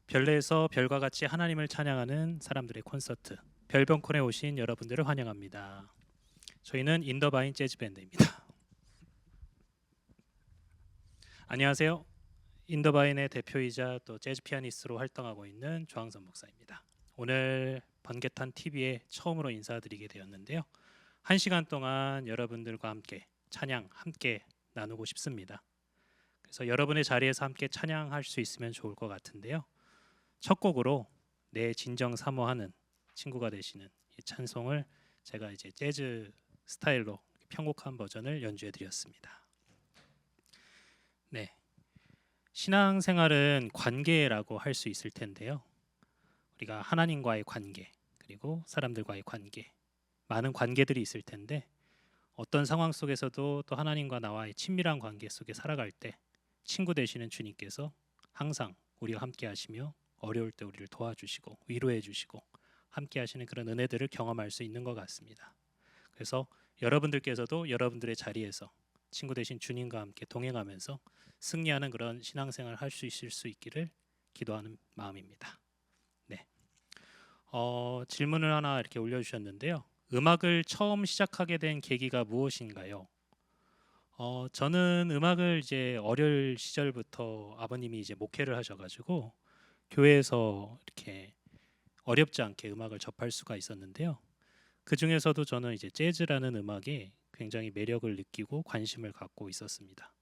별내에서 별과 같이 하나님을 찬양하는 사람들의 콘서트 별병콘에 오신 여러분들을 환영합니다. 저희는 인더바인 재즈밴드입니다. 안녕하세요. 인더바인의 대표이자 또 재즈 피아니스트로 활동하고 있는 조항선 목사입니다. 오늘 번개탄 TV에 처음으로 인사드리게 되었는데요. 1시간 동안 여러분들과 함께 찬양 함께 나누고 싶습니다. 그래서 여러분의 자리에서 함께 찬양할 수 있으면 좋을 것 같은데요. 첫 곡으로 내 진정 사모하는 친구가 되시는 이 찬송을 제가 이제 재즈 스타일로 편곡한 버전을 연주해 드렸습니다. 네, 신앙생활은 관계라고 할 수 있을 텐데요. 우리가 하나님과의 관계 그리고 사람들과의 관계 많은 관계들이 있을 텐데 어떤 상황 속에서도 또 하나님과 나와의 친밀한 관계 속에 살아갈 때 친구 되시는 주님께서 항상 우리와 함께 하시며 어려울 때 우리를 도와주시고 위로해 주시고 함께 하시는 그런 은혜들을 경험할 수 있는 것 같습니다. 그래서 여러분들께서도 여러분들의 자리에서 친구 되신 주님과 함께 동행하면서 승리하는 그런 신앙생활을 할 수 있을 수 있기를 기도하는 마음입니다. 네, 질문을 하나 이렇게 올려주셨는데요. 음악을 처음 시작하게 된 계기가 무엇인가요? 저는 음악을 이제 어릴 시절부터 아버님이 이제 목회를 하셔가지고 교회에서 이렇게 어렵지 않게 음악을 접할 수가 있었는데요. 그 중에서도 저는 이제 재즈라는 음악에 굉장히 매력을 느끼고 관심을 갖고 있었습니다.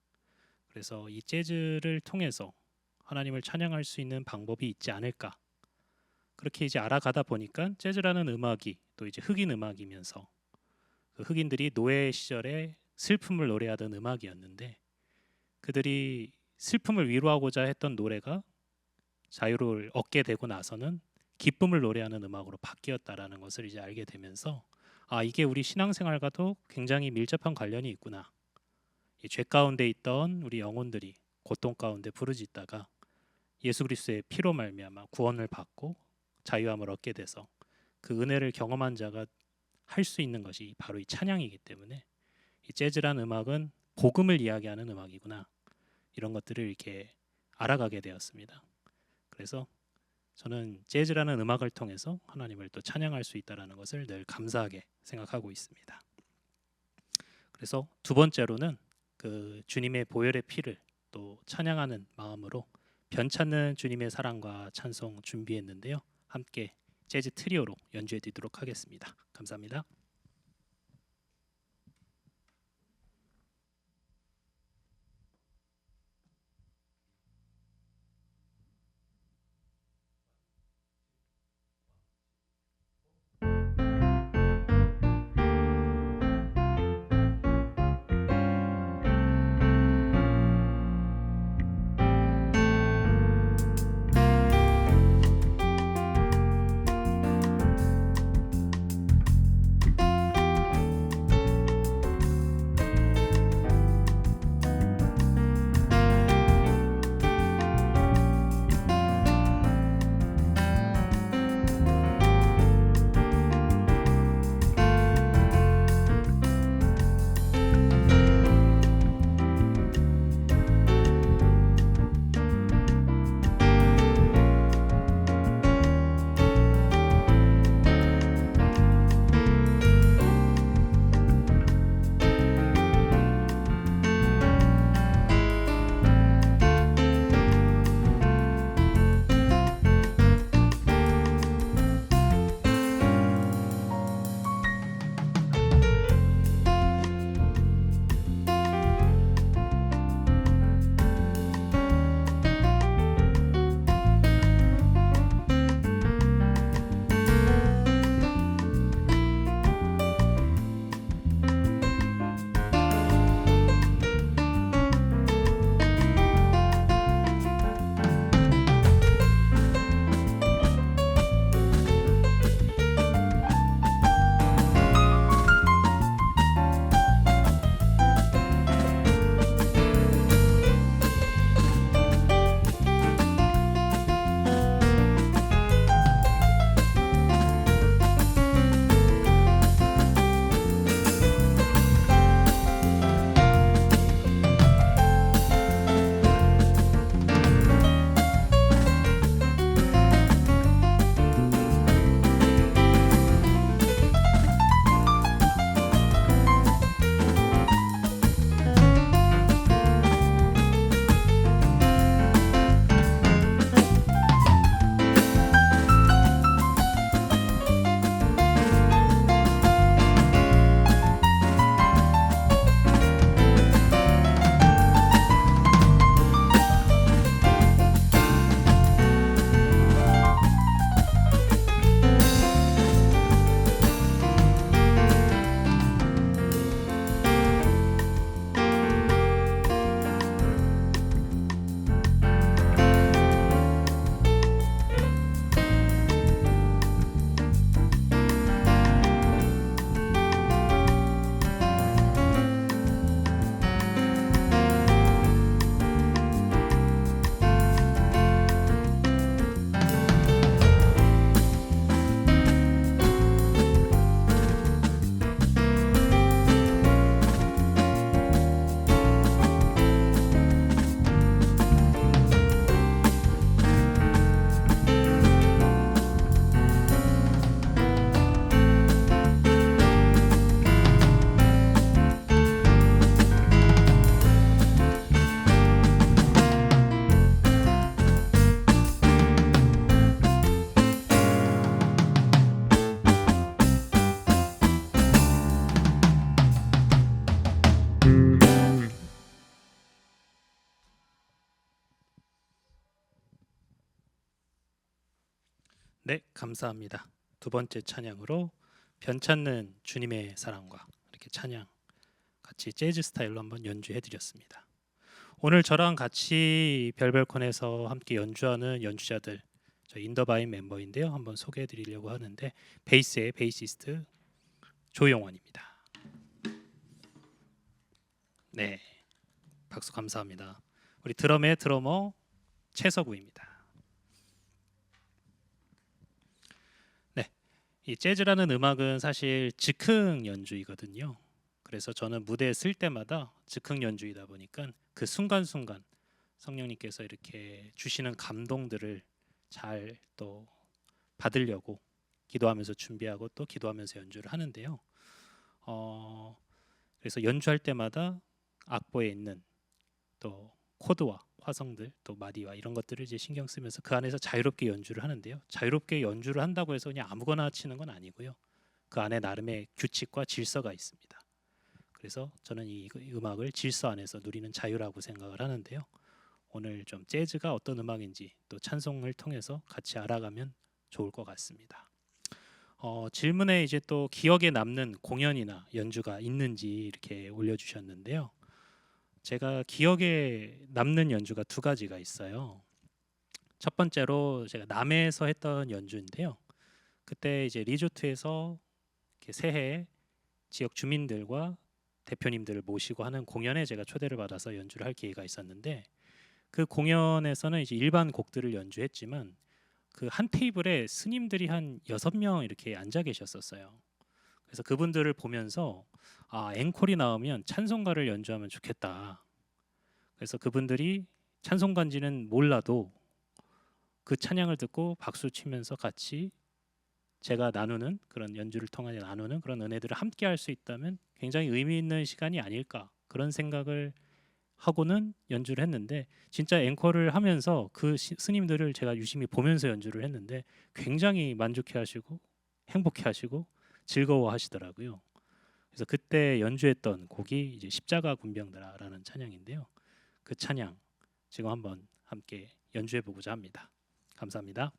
그래서 이 재즈를 통해서 하나님을 찬양할 수 있는 방법이 있지 않을까. 그렇게 이제 알아가다 보니까 재즈라는 음악이 또 이제 흑인 음악이면서 그 흑인들이 노예 시절에 슬픔을 노래하던 음악이었는데 그들이 슬픔을 위로하고자 했던 노래가 자유를 얻게 되고 나서는 기쁨을 노래하는 음악으로 바뀌었다라는 것을 이제 알게 되면서 이게 우리 신앙생활과도 굉장히 밀접한 관련이 있구나. 이 죄 가운데 있던 우리 영혼들이 고통 가운데 부르짖다가 예수 그리스도의 피로 말미암아 구원을 받고 자유함을 얻게 돼서 그 은혜를 경험한 자가 할 수 있는 것이 바로 이 찬양이기 때문에 이 재즈라는 음악은 복음을 이야기하는 음악이구나. 이런 것들을 이렇게 알아가게 되었습니다. 그래서 저는 재즈라는 음악을 통해서 하나님을 또 찬양할 수 있다는 것을 늘 감사하게 생각하고 있습니다. 그래서 두 번째로는 그 주님의 보혈의 피를 또 찬양하는 마음으로 변찮는 주님의 사랑과 찬송 준비했는데요. 함께 재즈 트리오로 연주해 드리도록 하겠습니다. 감사합니다. 네, 감사합니다. 두 번째 찬양으로 변찮는 주님의 사랑과 이렇게 찬양 같이 재즈 스타일로 한번 연주해 드렸습니다. 오늘 저랑 같이 별별콘에서 함께 연주하는 연주자들 저 인더바인 멤버인데요. 한번 소개해 드리려고 하는데 베이스의 베이시스트 조용원입니다. 네, 박수 감사합니다. 우리 드럼의 드러머 최석우입니다. 네, 이 재즈라는 음악은 사실 즉흥 연주이거든요. 그래서 저는 무대에 쓸 때마다 즉흥 연주이다 보니까 그 순간순간 성령님께서 이렇게 주시는 감동들을 잘 또 받으려고 기도하면서 준비하고 또 기도하면서 연주를 하는데요. 그래서 연주할 때마다 악보에 있는 또 코드와 화성들 또 마디와 이런 것들을 이제 신경 쓰면서 그 안에서 자유롭게 연주를 하는데요. 자유롭게 연주를 한다고 해서 그냥 아무거나 치는 건 아니고요. 그 안에 나름의 규칙과 질서가 있습니다. 그래서 저는 이 음악을 질서 안에서 누리는 자유라고 생각을 하는데요. 오늘 좀 재즈가 어떤 음악인지 또 찬송을 통해서 같이 알아가면 좋을 것 같습니다. 질문에 이제 또 기억에 남는 공연이나 연주가 있는지 이렇게 올려주셨는데요. 제가 기억에 남는 연주가 두 가지가 있어요. 첫 번째로 제가 남해에서 했던 연주인데요. 그때 이제 리조트에서 이렇게 새해에 지역 주민들과 대표님들을 모시고 하는 공연에 제가 초대를 받아서 연주를 할 기회가 있었는데 그 공연에서는 이제 일반 곡들을 연주했지만 그 한 테이블에 스님들이 한 6명 이렇게 앉아 계셨었어요. 그래서 그분들을 보면서 앵콜이 나오면 찬송가를 연주하면 좋겠다. 그래서 그분들이 찬송가인지는 몰라도 그 찬양을 듣고 박수 치면서 같이 제가 나누는 그런 연주를 통해 나누는 그런 은혜들을 함께 할 수 있다면 굉장히 의미 있는 시간이 아닐까 그런 생각을 하고는 연주를 했는데 진짜 앵콜을 하면서 그 스님들을 제가 유심히 보면서 연주를 했는데 굉장히 만족해하시고 행복해하시고 즐거워하시더라고요. 그래서 그때 연주했던 곡이 이제 십자가 군병들아라는 찬양인데요. 그 찬양 지금 한번 함께 연주해 보고자 합니다. 감사합니다.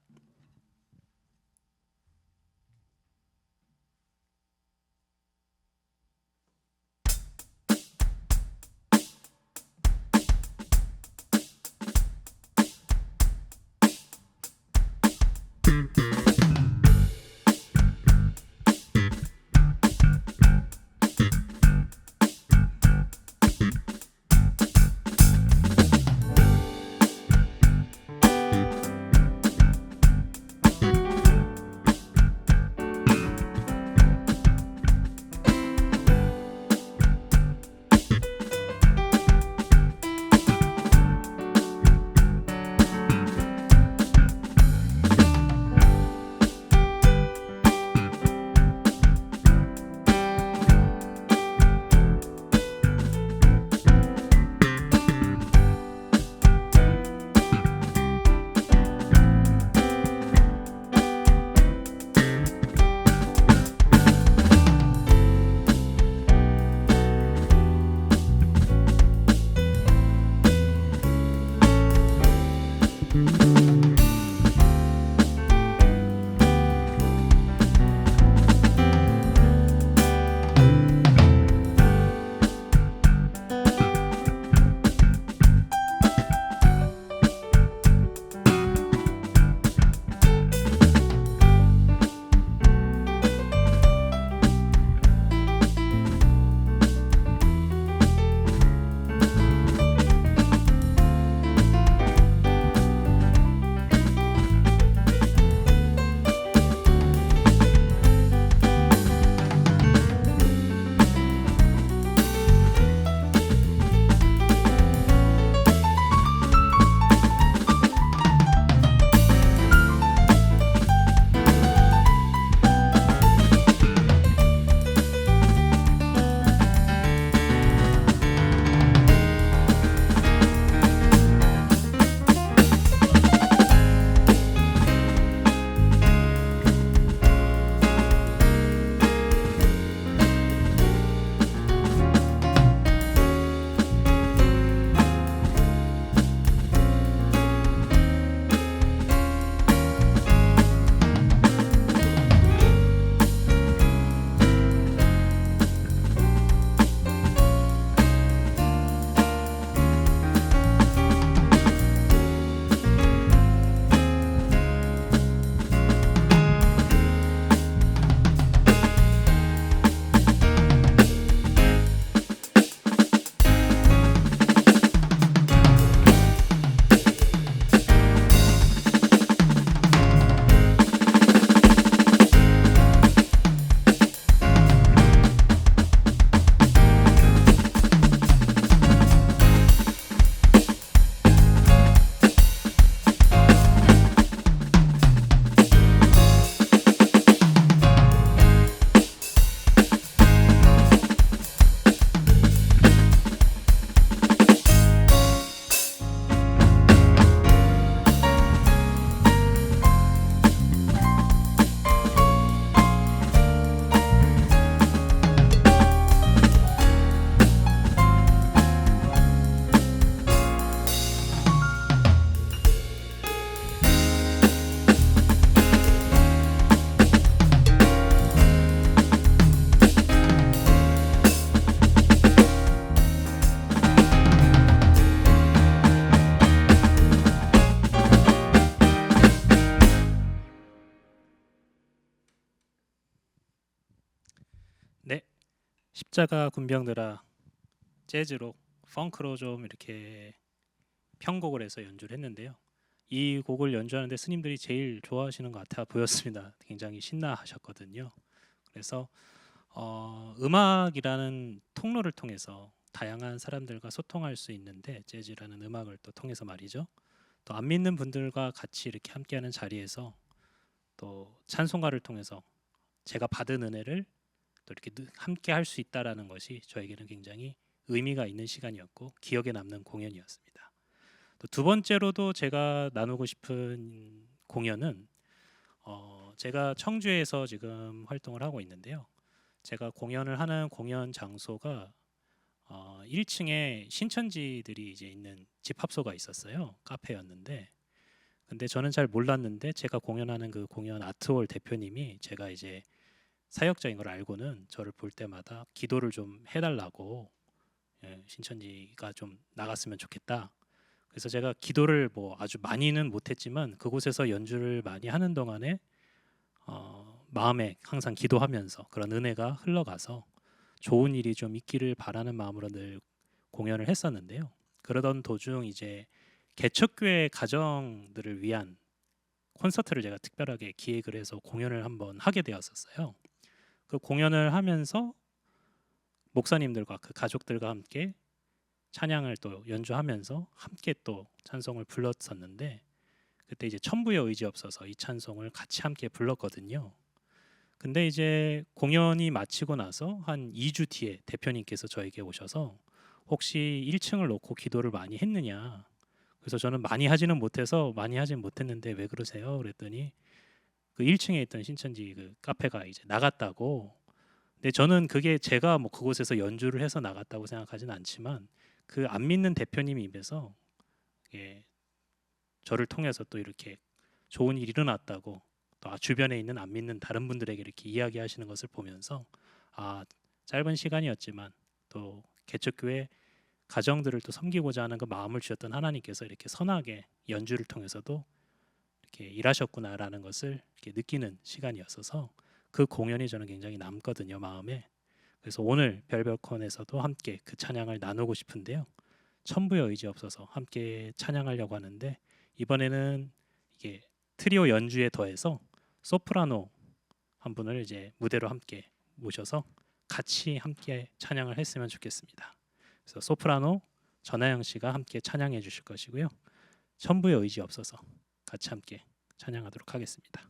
십자가 군병들아 재즈로 펑크로 좀 이렇게 편곡을 해서 연주를 했는데요. 이 곡을 연주하는데 스님들이 제일 좋아하시는 것 같아 보였습니다. 굉장히 신나하셨거든요. 그래서 음악이라는 통로를 통해서 다양한 사람들과 소통할 수 있는데, 재즈라는 음악을 또 통해서 말이죠. 또 안 믿는 분들과 같이 이렇게 함께하는 자리에서 또 찬송가를 통해서 제가 받은 은혜를 또 이렇게 함께 할 수 있다라는 것이 저에게는 굉장히 의미가 있는 시간이었고 기억에 남는 공연이었습니다. 또 두 번째로도 제가 나누고 싶은 공연은 제가 청주에서 지금 활동을 하고 있는데요. 제가 공연을 하는 공연 장소가 1층에 신천지들이 이제 있는 집합소가 있었어요. 카페였는데, 근데 저는 잘 몰랐는데 제가 공연하는 그 공연 아트홀 대표님이 제가 이제 사역자인 걸 알고는 저를 볼 때마다 기도를 좀 해달라고, 신천지가 좀 나갔으면 좋겠다. 그래서 제가 기도를 뭐 아주 많이는 못했지만 그곳에서 연주를 많이 하는 동안에 마음에 항상 기도하면서 그런 은혜가 흘러가서 좋은 일이 좀 있기를 바라는 마음으로 늘 공연을 했었는데요. 그러던 도중 이제 개척교회 가정들을 위한 콘서트를 제가 특별하게 기획을 해서 공연을 한번 하게 되었었어요. 그 공연을 하면서 목사님들과 그 가족들과 함께 찬양을 또 연주하면서 함께 또 찬송을 불렀었는데, 그때 이제 천부의 의지 없어서 이 찬송을 같이 함께 불렀거든요. 근데 이제 공연이 마치고 나서 한 2주 뒤에 대표님께서 저에게 오셔서 혹시 1층을 놓고 기도를 많이 했느냐. 그래서 저는 많이 하지는 못했는데 왜 그러세요? 그랬더니 그 1층에 있던 신천지 그 카페가 이제 나갔다고. 근데 저는 그게 제가 뭐 그곳에서 연주를 해서 나갔다고 생각하진 않지만 그 안 믿는 대표님 입에서 저를 통해서 또 이렇게 좋은 일이 일어났다고 또 주변에 있는 안 믿는 다른 분들에게 이렇게 이야기하시는 것을 보면서 짧은 시간이었지만 또 개척교회 가정들을 또 섬기고자 하는 그 마음을 주셨던 하나님께서 이렇게 선하게 연주를 통해서도 이렇게 일하셨구나라는 것을 이렇게 느끼는 시간이었어서 그 공연이 저는 굉장히 남거든요, 마음에. 그래서 오늘 별별콘에서도 함께 그 찬양을 나누고 싶은데요. 천부의 의지 없어서 함께 찬양하려고 하는데, 이번에는 이게 트리오 연주에 더해서 소프라노 한 분을 이제 무대로 함께 모셔서 같이 함께 찬양을 했으면 좋겠습니다. 그래서 소프라노 전하영 씨가 함께 찬양해 주실 것이고요. 천부의 의지 없어서 같이 함께 찬양하도록 하겠습니다.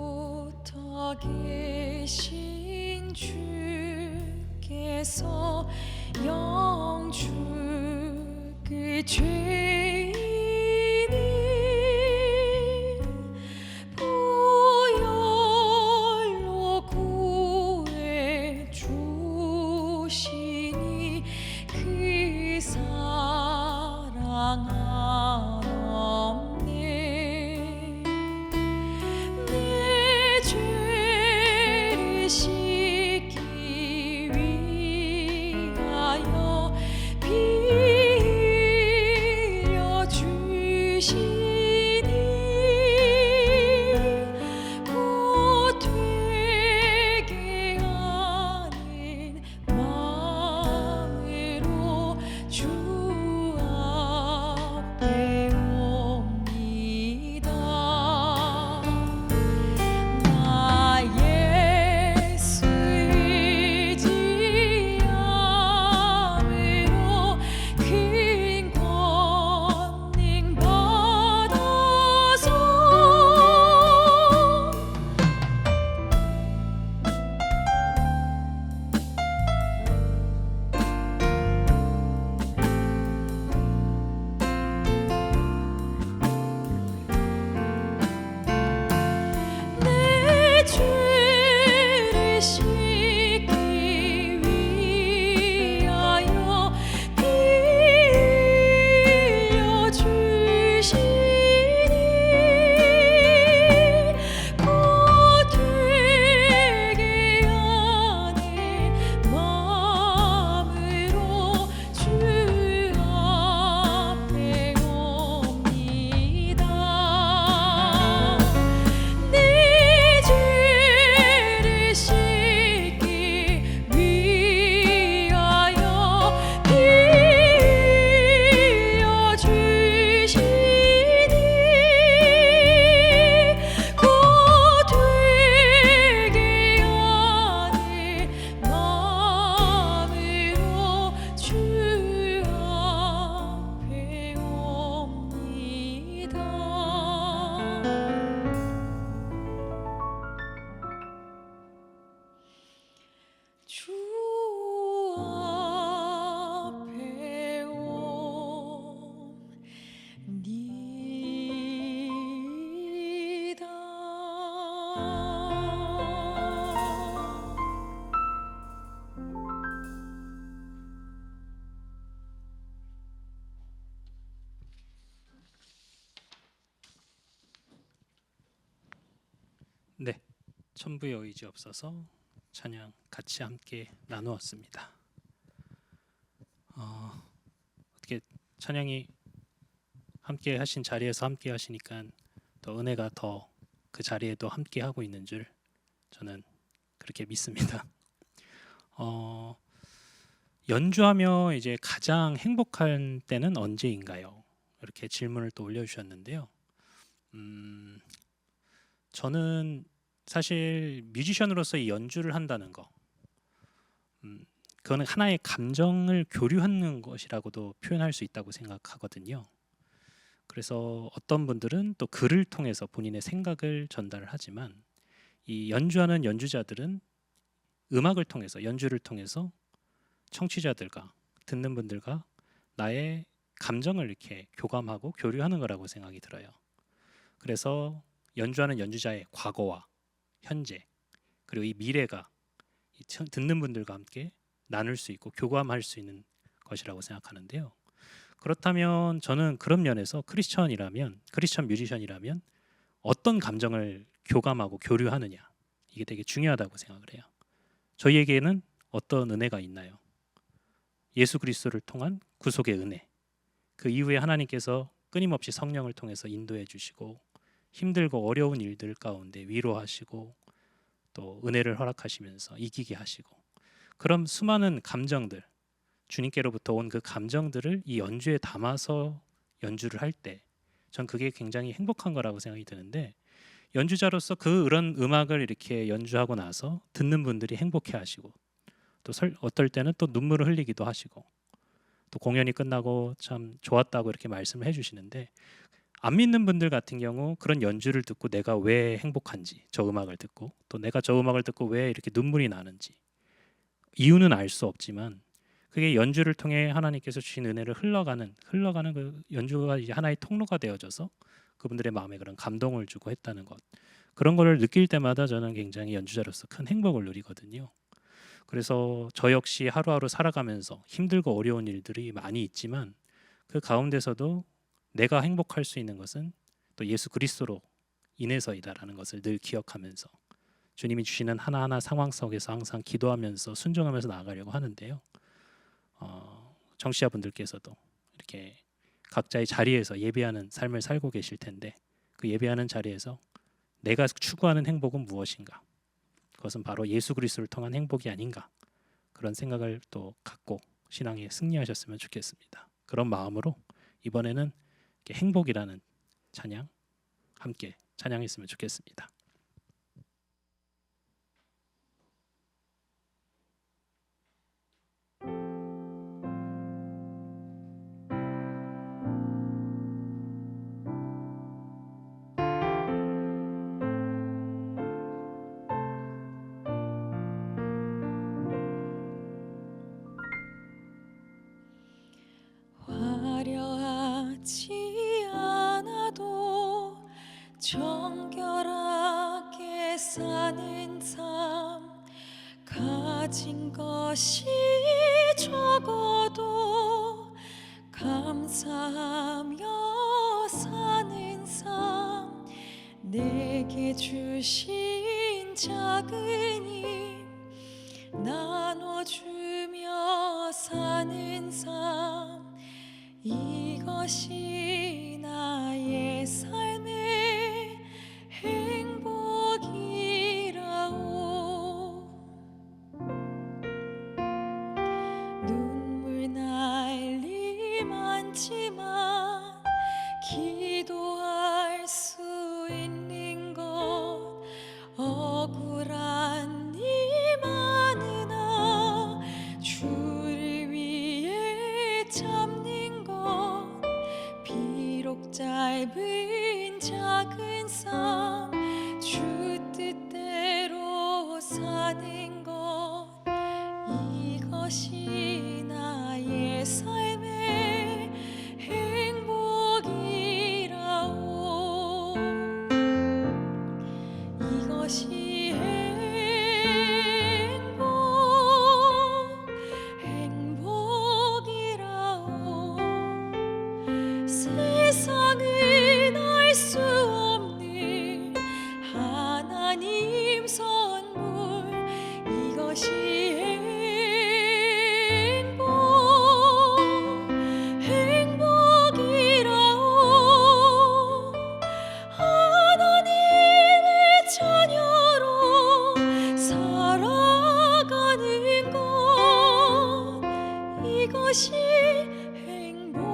전부터 계신 주께서 영주 그 죄인을 보혈로 구해 주시니 그 사랑 주시니 곧 되게 하는 마음으로 주 앞에 옵니다. 나 예수 의지함으로 큰 권능 받아서 내 죄를 씻기 위하여 피 흘려 주시니 곧 되게 하는 마음으로 주 앞에 옵니다. 내 죄를 씻기 위하여 피 흘려 주시니 곧 되게 하는 마음으로 주 앞에 옵니다. 주 앞에 옵니다. 네, 천부의 의지 없어서 찬양 같이 함께 나누었습니다. 어떻게 찬양이 함께 하신 자리에서 함께 하시니까 더 은혜가 더 그 자리에도 함께 하고 있는 줄 저는 그렇게 믿습니다. 연주하며 이제 가장 행복한 때는 언제인가요? 이렇게 질문을 또 올려주셨는데요. 저는 사실 뮤지션으로서 이 연주를 한다는 거, 그거는 하나의 감정을 교류하는 것이라고도 표현할 수 있다고 생각하거든요. 그래서 어떤 분들은 또 글을 통해서 본인의 생각을 전달을 하지만 이 연주하는 연주자들은 음악을 통해서, 연주를 통해서 청취자들과 듣는 분들과 나의 감정을 이렇게 교감하고 교류하는 거라고 생각이 들어요. 그래서 연주하는 연주자의 과거와 현재 그리고 이 미래가 듣는 분들과 함께 나눌 수 있고 교감할 수 있는 것이라고 생각하는데요. 그렇다면 저는 그런 면에서 크리스천 뮤지션이라면 어떤 감정을 교감하고 교류하느냐, 이게 되게 중요하다고 생각을 해요. 저희에게는 어떤 은혜가 있나요? 예수 그리스도를 통한 구속의 은혜, 그 이후에 하나님께서 끊임없이 성령을 통해서 인도해 주시고 힘들고 어려운 일들 가운데 위로하시고 또 은혜를 허락하시면서 이기게 하시고, 그런 수많은 감정들, 주님께로부터 온 그 감정들을 이 연주에 담아서 연주를 할 때 전 그게 굉장히 행복한 거라고 생각이 드는데, 연주자로서 그런 음악을 이렇게 연주하고 나서 듣는 분들이 행복해 하시고 또 어떨 때는 또 눈물을 흘리기도 하시고 또 공연이 끝나고 참 좋았다고 이렇게 말씀을 해주시는데, 안 믿는 분들 같은 경우 그런 연주를 듣고 내가 왜 행복한지, 저 음악을 듣고 또 내가 저 음악을 듣고 왜 이렇게 눈물이 나는지 이유는 알 수 없지만 그게 연주를 통해 하나님께서 주신 은혜를 흘러가는 그 연주가 이제 하나의 통로가 되어져서 그분들의 마음에 그런 감동을 주고 했다는 것, 그런 거를 느낄 때마다 저는 굉장히 연주자로서 큰 행복을 누리거든요. 그래서 저 역시 하루하루 살아가면서 힘들고 어려운 일들이 많이 있지만 그 가운데서도 내가 행복할 수 있는 것은 또 예수 그리스도로 인해서이다라는 것을 늘 기억하면서 주님이 주시는 하나하나 상황 속에서 항상 기도하면서 순종하면서 나아가려고 하는데요. 청취자분들께서도 이렇게 각자의 자리에서 예배하는 삶을 살고 계실 텐데 그 예배하는 자리에서 내가 추구하는 행복은 무엇인가? 그것은 바로 예수 그리스도를 통한 행복이 아닌가? 그런 생각을 또 갖고 신앙에 승리하셨으면 좋겠습니다. 그런 마음으로 이번에는 이렇게 행복이라는 찬양 함께 찬양했으면 좋겠습니다. 화려하지 않아도 정결하게 사는 삶, 가진 것이 적어도 감사하며 사는 삶, 내게 주신 작은 힘 나눠주며 사는 삶, 이것이 나의 삶의 행복이라오. 눈물 날 일 많지만 기도할 수 있는 것, 억울한 일 많으나 주를 위해 참는 것, 비록 짧은 작은 삶 주 뜻대로 사는 것, 이것이 나의 삶의 행복이라오. 이것이 행복이라오. 세상은 알 수 없는 하나님 선물, 이것이 행복이라오. 하나님의 자녀로 살아가는 것, 이것이 행복이라오.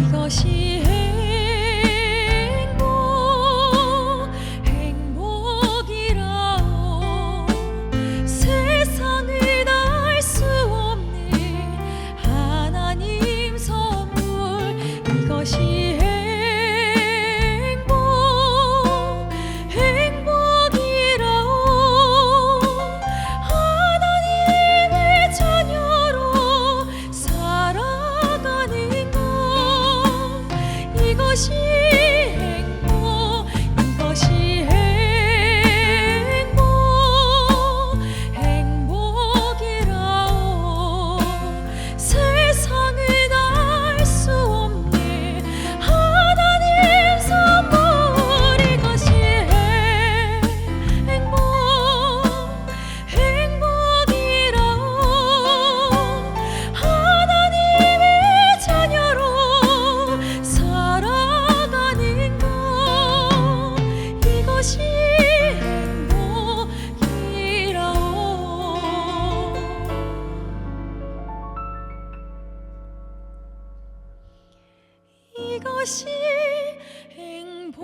이것이 행복이라오. 세상은 알 수 없는 하나님 선물, 이것이 행복이라오. 하나님의 자녀로 살아가는 것, 이것이 행복이라오.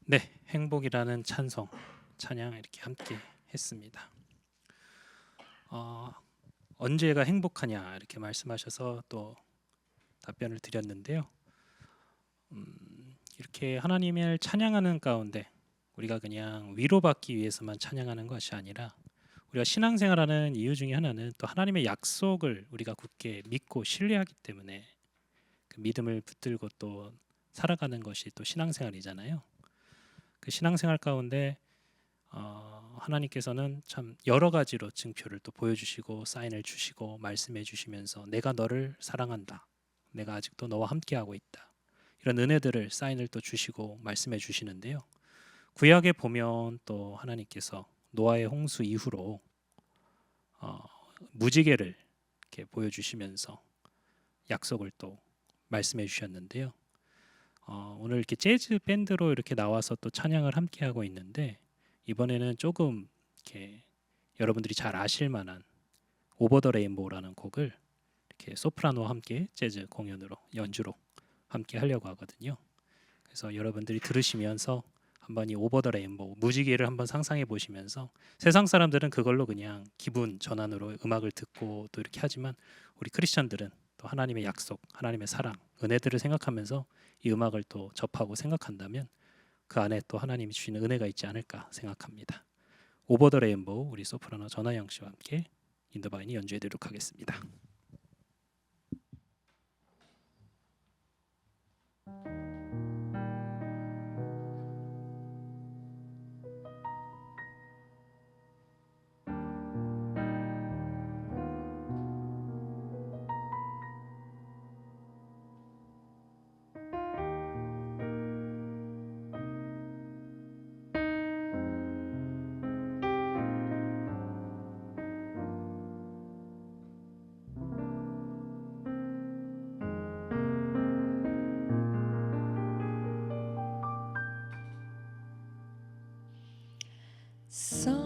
네, 행복이라는 찬양 이렇게 함께 했습니다. 언제가 행복하냐 이렇게 말씀하셔서 또 답변을 드렸는데요. 이렇게 하나님을 찬양하는 가운데 우리가 그냥 위로받기 위해서만 찬양하는 것이 아니라 우리가 신앙생활하는 이유 중에 하나는 또 하나님의 약속을 우리가 굳게 믿고 신뢰하기 때문에 그 믿음을 붙들고 또 살아가는 것이 또 신앙생활이잖아요. 그 신앙생활 가운데 하나님께서는 참 여러 가지로 증표를 또 보여주시고 사인을 주시고 말씀해 주시면서 내가 너를 사랑한다, 내가 아직도 너와 함께하고 있다, 이런 은혜들을 사인을 또 주시고 말씀해 주시는데요. 구약에 보면 또 하나님께서 노아의 홍수 이후로 무지개를 이렇게 보여주시면서 약속을 또 말씀해 주셨는데요. 오늘 이렇게 재즈 밴드로 이렇게 나와서 또 찬양을 함께 하고 있는데 이번에는 조금 이렇게 여러분들이 잘 아실 만한 오버 더 레인보우라는 곡을 이렇게 소프라노와 함께 재즈 공연으로 연주로 함께 하려고 하거든요. 그래서 여러분들이 들으시면서 한번 이 오버 더 레인보우 무지개를 한번 상상해 보시면서 세상 사람들은 그걸로 그냥 기분 전환으로 음악을 듣고 또 이렇게 하지만 우리 크리스천들은 또 하나님의 약속, 하나님의 사랑, 은혜들을 생각하면서 이 음악을 또 접하고 생각한다면 그 안에 또 하나님이 주시는 은혜가 있지 않을까 생각합니다. 오버 더 레인보우 우리 소프라노 전하영 씨와 함께 인더바인이 연주해 드리도록 하겠습니다. Somewhere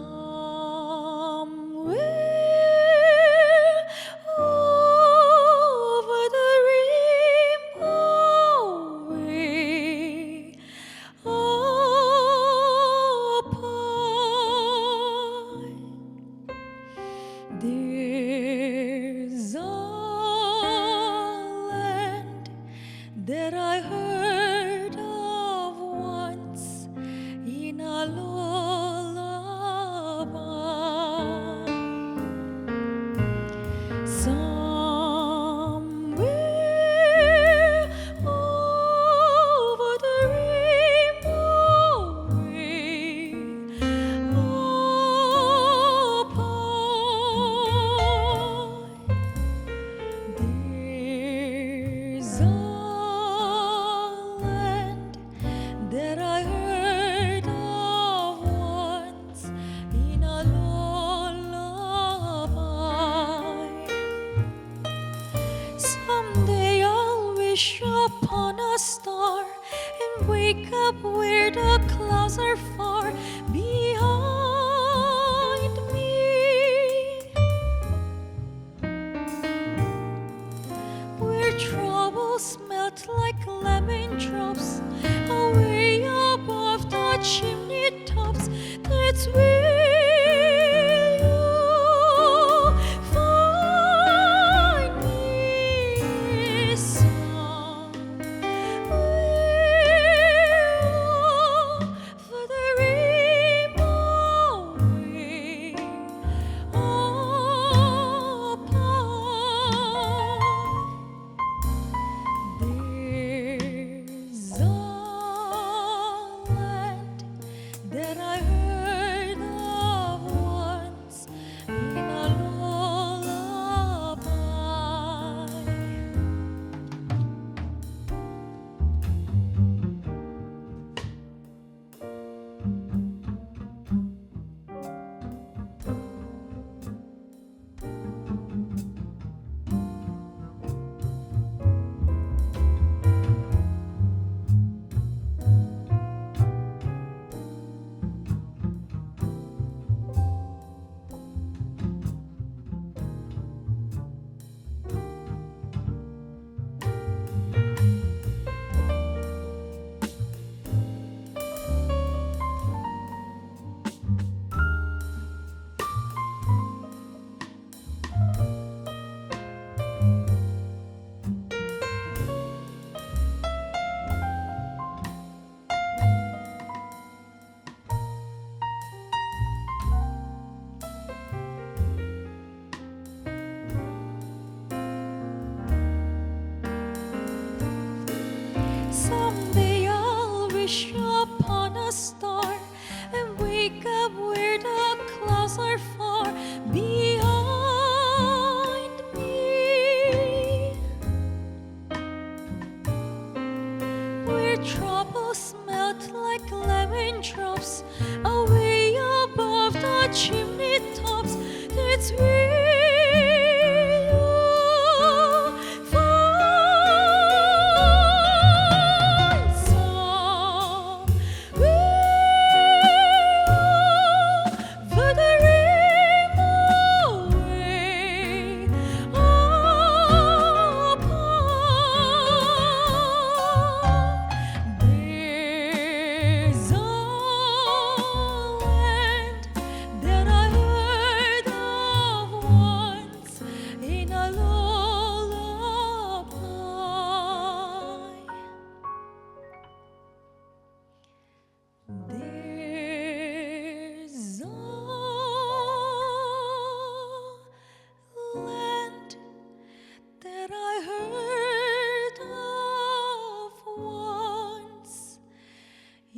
over the rainbow way apart, there's a land that I heard of once in a lullaby. Somewhere over the rainbow way apart, there's a land that I heard of once in a lullaby. Someday I'll wish upon a star and wake up where the clouds are far behind me, where troubles melt like lemon drops away above the chimney tops. That's where you'll find me. Somewhere over the rainbow way apart, there's a land that I heard up where the clouds are far behind me, where troubles melt like lemon drops away above the chimney tops. That's where you find somewhere over the rainbow way up high. There's a land that I heard of once in a lullaby. There's a land that I heard of once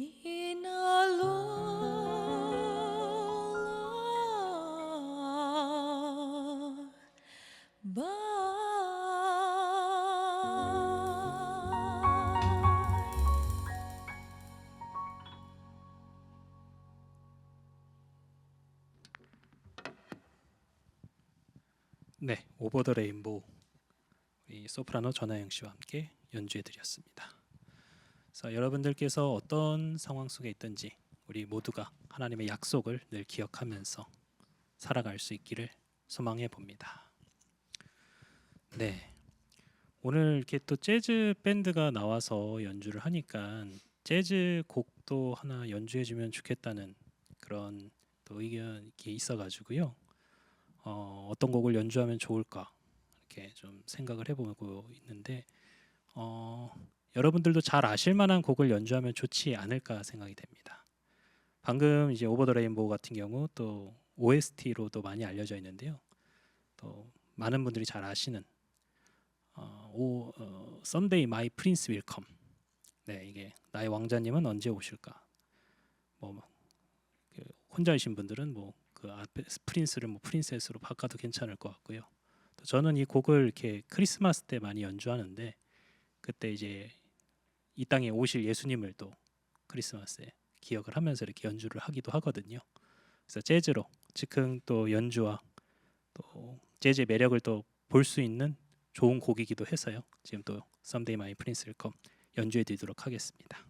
in a lullaby. 네, 오버 더 레인보우 우리 소프라노 전하영 씨와 함께 연주해 드렸습니다. 그래서 여러분들께서 어떤 상황 속에 있든지 우리 모두가 하나님의 약속을 늘 기억하면서 살아갈 수 있기를 소망해 봅니다. 네, 오늘 이렇게 또 재즈 밴드가 나와서 연주를 하니까 재즈 곡도 하나 연주해 주면 좋겠다는 그런 또 의견이 있어가지고요. 어떤 곡을 연주하면 좋을까 이렇게 좀 생각을 해보고 있는데 여러분들도 잘 아실 만한 곡을 연주하면 좋지 않을까 생각이 됩니다. 방금 이제 오버 더 레인보우 같은 경우 또 OST로도 많이 알려져 있는데요. 또 많은 분들이 잘 아시는 Someday My Prince Will Come. 네, 이게 나의 왕자님은 언제 오실까? 혼자이신 분들은 그 앞에 프린스를 프린세스로 바꿔도 괜찮을 것 같고요. 또 저는 이 곡을 이렇게 크리스마스 때 많이 연주하는데 그때 이제 이 땅에 오실 예수님을 또 크리스마스에 기억을 하면서 이렇게 연주를 하기도 하거든요. 그래서 재즈로 즉흥 또 연주와 또 재즈의 매력을 또 볼 수 있는 좋은 곡이기도 해서요. 지금 또 Someday My Prince Will Come 연주해 드리도록 하겠습니다.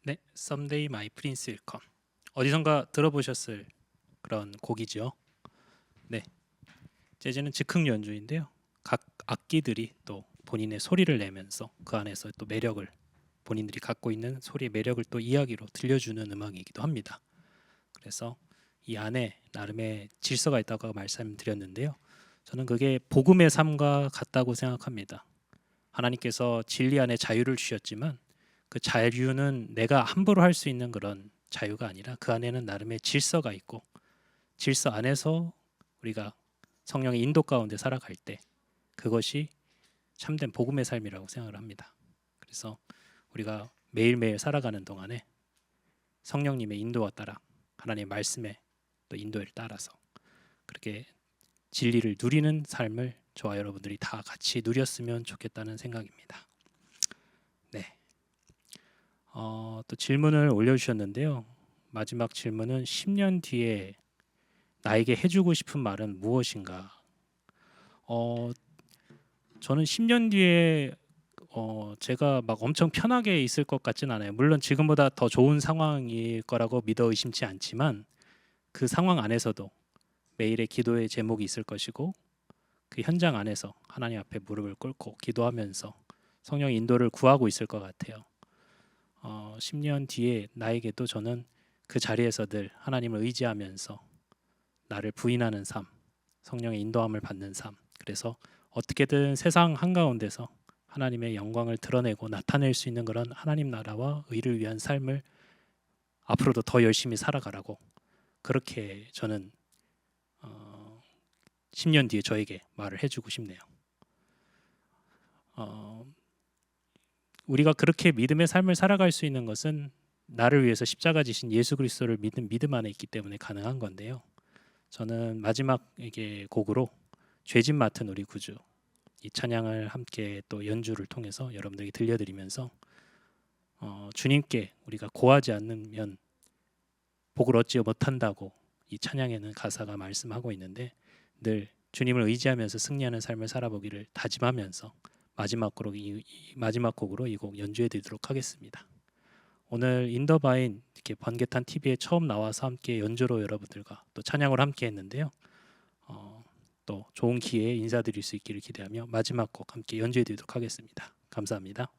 네, Someday My Prince Will Come. 어디선가 들어보셨을 그런 곡이죠. 네, 재즈는 즉흥 연주인데요. 각 악기들이 또 본인의 소리를 내면서 그 안에서 또 매력을 본인들이 갖고 있는 소리의 매력을 또 이야기로 들려주는 음악이기도 합니다. 그래서 이 안에 나름의 질서가 있다고 말씀드렸는데요. 저는 그게 복음의 삶과 같다고 생각합니다. 하나님께서 진리 안에 자유를 주셨지만 그 자유는 내가 함부로 할 수 있는 그런 자유가 아니라 그 안에는 나름의 질서가 있고 질서 안에서 우리가 성령의 인도 가운데 살아갈 때 그것이 참된 복음의 삶이라고 생각을 합니다. 그래서 우리가 매일매일 살아가는 동안에 성령님의 인도와 따라 하나님의 말씀의 또 인도를 따라서 그렇게 진리를 누리는 삶을 저와 여러분들이 다 같이 누렸으면 좋겠다는 생각입니다. 네. 또 질문을 올려주셨는데요. 마지막 질문은 10년 뒤에 나에게 해주고 싶은 말은 무엇인가? 저는 10년 뒤에 제가 막 엄청 편하게 있을 것 같진 않아요. 물론 지금보다 더 좋은 상황일 거라고 믿어 의심치 않지만 그 상황 안에서도 매일의 기도의 제목이 있을 것이고 그 현장 안에서 하나님 앞에 무릎을 꿇고 기도하면서 성령의 인도를 구하고 있을 것 같아요. 10년 뒤에 나에게도 저는 그 자리에서 늘 하나님을 의지하면서 나를 부인하는 삶, 성령의 인도함을 받는 삶. 그래서 어떻게든 세상 한가운데서 하나님의 영광을 드러내고 나타낼 수 있는 그런 하나님 나라와 의를 위한 삶을 앞으로도 더 열심히 살아가라고 그렇게 저는 10년 뒤에 저에게 말을 해주고 싶네요. 우리가 그렇게 믿음의 삶을 살아갈 수 있는 것은 나를 위해서 십자가 지신 예수 그리스도를 믿는 믿음 안에 있기 때문에 가능한 건데요. 저는 마지막 이게 곡으로 죄짐 맡은 우리 구주 이 찬양을 함께 또 연주를 통해서 여러분들에게 들려드리면서 주님께 우리가 고하지 않으면 복을 얻지 못한다고 이 찬양에는 가사가 말씀하고 있는데 늘 주님을 의지하면서 승리하는 삶을 살아보기를 다짐하면서 마지막 곡으로 이 곡 연주해 드리도록 하겠습니다. 오늘 인더바인 이렇게 번개탄 TV에 처음 나와서 함께 연주로 여러분들과 또 찬양을 함께 했는데요. 또 좋은 기회에 인사드릴 수 있기를 기대하며 마지막 곡 함께 연주해 드리도록 하겠습니다. 감사합니다.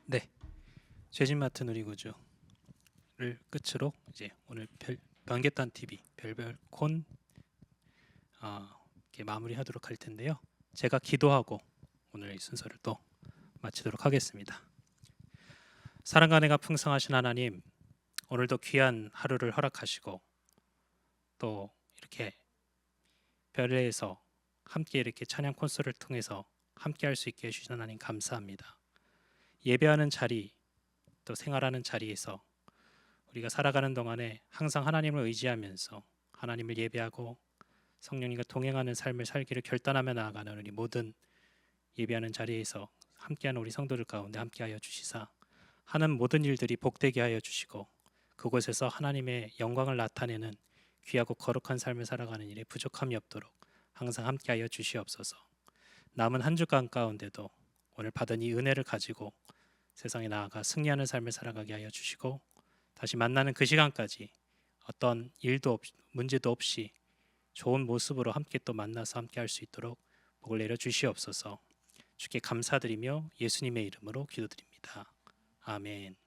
네, 죄진 맡은 우리 구주를 끝으로 이제 오늘 변개탄 TV 별별콘 이렇게 마무리하도록 할 텐데요. 제가 기도하고 오늘 이 순서를 또 마치도록 하겠습니다. 사랑과 은혜가 풍성하신 하나님, 오늘도 귀한 하루를 허락하시고 또 이렇게 별내에서 함께 이렇게 찬양 콘서트를 통해서 함께 할 수 있게 해주신 하나님 감사합니다. 예배하는 자리 또 생활하는 자리에서 우리가 살아가는 동안에 항상 하나님을 의지하면서 하나님을 예배하고 성령님과 동행하는 삶을 살기를 결단하며 나아가는 우리 모든 예배하는 자리에서 함께하는 우리 성도들 가운데 함께하여 주시사 하는 모든 일들이 복되게 하여 주시고 그곳에서 하나님의 영광을 나타내는 귀하고 거룩한 삶을 살아가는 일에 부족함이 없도록 항상 함께하여 주시옵소서. 남은 한 주간 가운데도 오늘 받은 이 은혜를 가지고 세상에 나아가 승리하는 삶을 살아가게 하여 주시고 다시 만나는 그 시간까지 어떤 일도 문제도 없이 좋은 모습으로 함께 또 만나서 함께 할 수 있도록 복을 내려 주시옵소서. 주께 감사드리며 예수님의 이름으로 기도드립니다. 아멘.